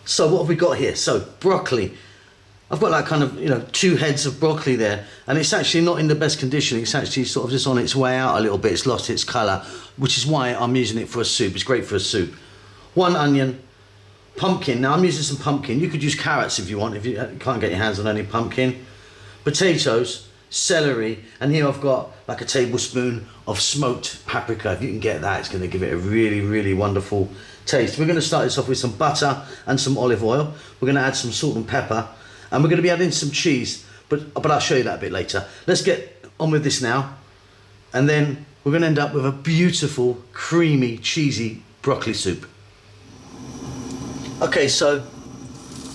So what have we got here? So broccoli. I've got like kind of, 2 heads of broccoli there, and it's actually not in the best condition. It's actually sort of just on its way out a little bit. It's lost its colour, which is why I'm using it for a soup. It's great for a soup. 1 onion, pumpkin. Now I'm using some pumpkin. You could use carrots if you want, if you can't get your hands on any pumpkin. Potatoes, celery, and here I've got like a tablespoon of smoked paprika. If you can get that, it's going to give it a really, really wonderful taste. We're going to start this off with some butter and some olive oil. We're going to add some salt and pepper, and we're going to be adding some cheese, but I'll show you that a bit later. Let's get on with this now, and then we're going to end up with a beautiful, creamy, cheesy broccoli soup. Okay, so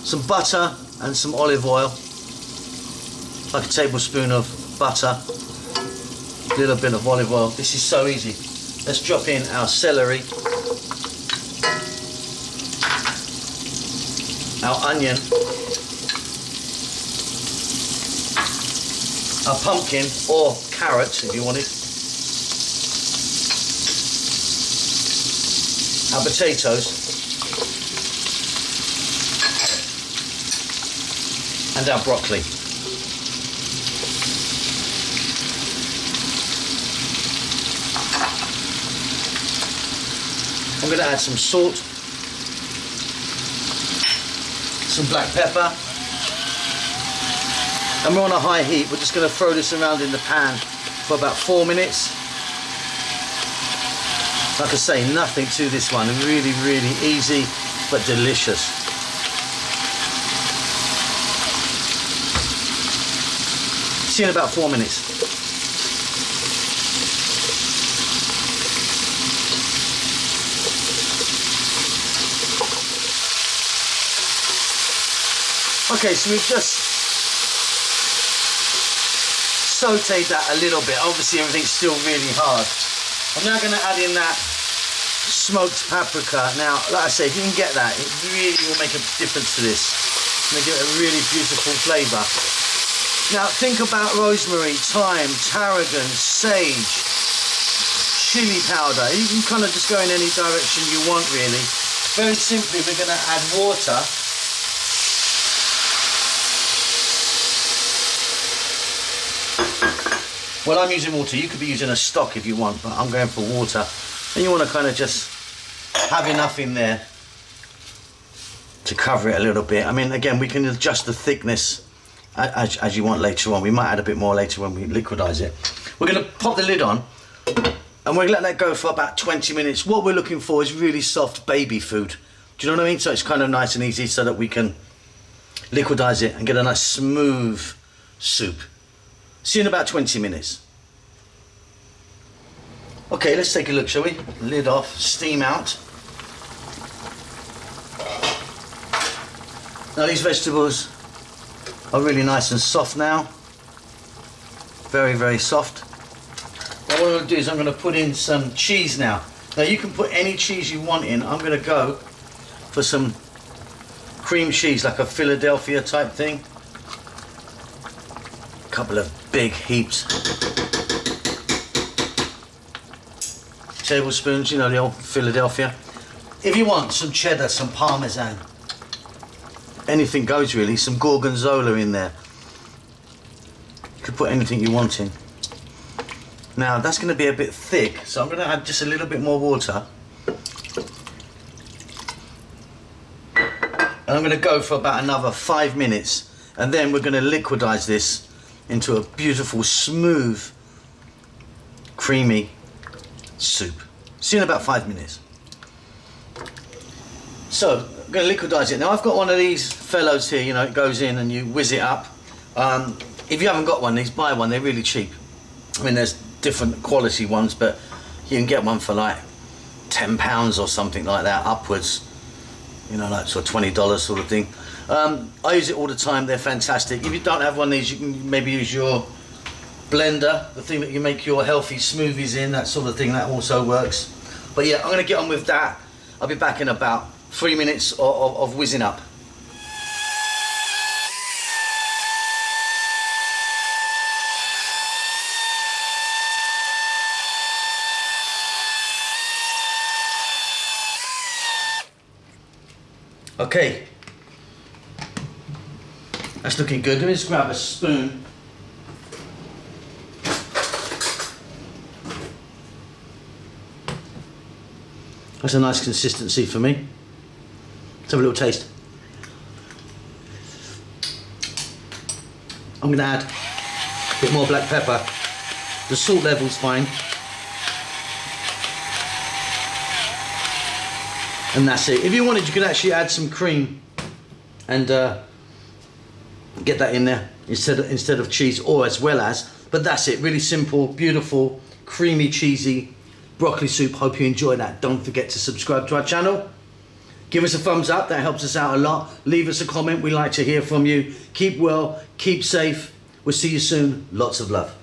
some butter and some olive oil, like a tablespoon of butter, a little bit of olive oil. This is so easy. Let's drop in our celery, our onion, our pumpkin or carrots if you wanted, our potatoes, and our broccoli. I'm going to add some salt, some black pepper, and we're on a high heat. We're just going to throw this around in the pan for about 4 minutes. Like I say, nothing to this one. Really, really easy, but delicious. See you in about 4 minutes. Okay, so we've just sauteed that a little bit. Obviously everything's still really hard. I'm now going to add in that smoked paprika. Now, like I say, if you can get that, it really will make a difference to this. It's going to give it a really beautiful flavour. Now, think about rosemary, thyme, tarragon, sage, chili powder. You can kind of just go in any direction you want, really. Very simply, we're going to add water. Well, I'm using water. You could be using a stock if you want, but I'm going for water. And you want to kind of just have enough in there to cover it a little bit. I mean, again, we can adjust the thickness as you want later on. We might add a bit more later when we liquidize it. We're going to pop the lid on, and we're going to let that go for about 20 minutes. What we're looking for is really soft baby food. Do you know what I mean? So it's kind of nice and easy so that we can liquidize it and get a nice smooth soup. See you in about 20 minutes. Okay, let's take a look, shall we? Lid off, steam out. Now these vegetables are really nice and soft now. Very, very soft. Now what I'm going to do is I'm going to put in some cheese now. Now you can put any cheese you want in. I'm going to go for some cream cheese, like a Philadelphia type thing. A couple of big heaps. Tablespoons, you know, the old Philadelphia. If you want some cheddar, some parmesan, anything goes really. Some gorgonzola in there. You could put anything you want in. Now that's going to be a bit thick, so I'm going to add just a little bit more water. And I'm going to go for about another 5 minutes, and then we're going to liquidize this into a beautiful, smooth, creamy soup. See you in about 5 minutes. So I'm going to liquidize it. Now I've got one of these fellows here, you know, it goes in and you whiz it up. If you haven't got one of these, buy one, they're really cheap. I mean, there's different quality ones, but you can get one for like £10 or something like that, upwards. You know, like sort of $20 sort of thing. I use it all the time, they're fantastic. If you don't have one of these, you can maybe use your blender, the thing that you make your healthy smoothies in, that sort of thing, that also works. But yeah, I'm going to get on with that. I'll be back in about 3 minutes of whizzing up. Okay, That's looking good. Let me just grab a spoon. That's a nice consistency for me. Let's have a little taste. I'm going to add a bit more black pepper. The salt level's fine. And that's it. If you wanted, you could actually add some cream and get that in there instead of cheese, or as well as. But that's it. Really simple, beautiful, creamy, cheesy broccoli soup. Hope you enjoy that. Don't forget to subscribe to our channel. Give us a thumbs up. That helps us out a lot. Leave us a comment. We like to hear from you. Keep well. Keep safe. We'll see you soon. Lots of love.